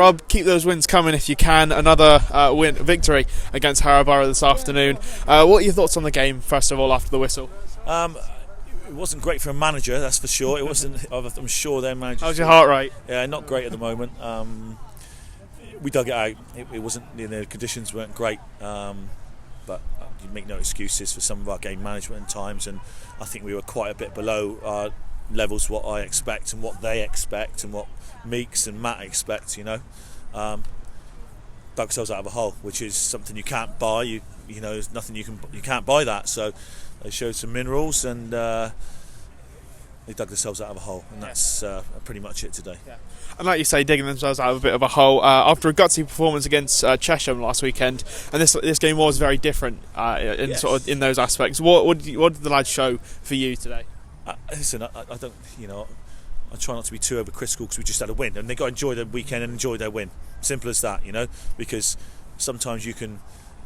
Rob, keep those wins coming if you can. Another victory against Harrow Borough this afternoon. What are your thoughts on the game, first of all, after the whistle? It wasn't great for a manager, that's for sure. It wasn't. I'm sure their manager. How's your heart rate? Yeah, not great at the moment. We dug it out. It wasn't. The conditions weren't great. But you make no excuses for some of our game management at times, and I think we were quite a bit below our levels, what I expect and what they expect and what Meeks and Matt expect. Dug ourselves out of a hole, which is something you can't buy. You know, there's nothing you can't buy that. So they showed some minerals and they dug themselves out of a hole, and that's pretty much it today. Yeah. And like you say, digging themselves out of a bit of a hole after a gutsy performance against Chesham last weekend, and this game was very different in those aspects. What did the lads show for you today? Listen, I don't, I try not to be too overcritical because we just had a win, and they got to enjoy their weekend and enjoy their win. Simple as that, because sometimes you can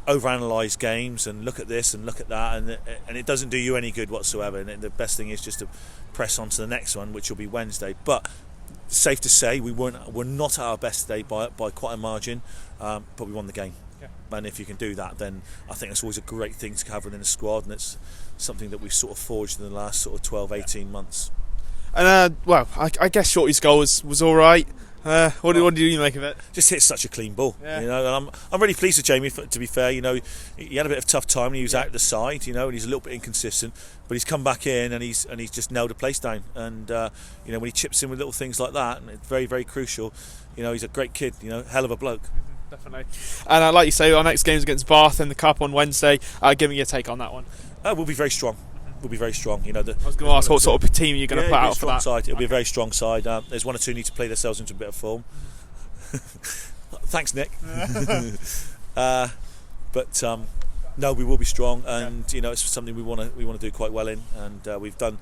overanalyze games and look at this and look at that, and it doesn't do you any good whatsoever. And the best thing is just to press on to the next one, which will be Wednesday. But safe to say we're not at our best today by quite a margin, but we won the game. Yeah. And if you can do that, then I think it's always a great thing to have within a squad, and it's something that we've sort of forged in the last sort of 12-18 months. And I guess Shorty's goal was all right. What do you make of it? Just hits such a clean ball, And I'm really pleased with Jamie. To be fair, he had a bit of a tough time when he was out the side, and he's a little bit inconsistent. But he's come back in and he's just nailed a place down. And when he chips in with little things like that, and it's very, very crucial. He's a great kid. Hell of a bloke. Definitely. And like you say, our next game's against Bath in the Cup on Wednesday. Give me your take on that one. We'll be very strong. We'll be very strong. I was going to ask what sort of team you're going to put out for that. Side. It'll be a very strong side. There's one or two need to play themselves into a bit of form. Thanks, Nick. But no, we will be strong, and it's something we want to do quite well in, and we've done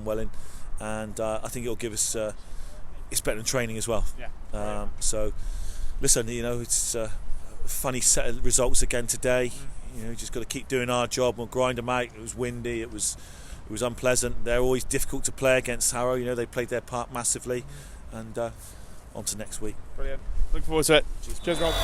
well in, and I think it'll give us. It's better than training as well. Yeah. So, listen, it's a funny set of results again today. Just got to keep doing our job. We'll grind them out. It was windy. It was unpleasant. They're always difficult to play against Harrow. They played their part massively, and on to next week. Brilliant. Looking forward to it. Cheers, Rob.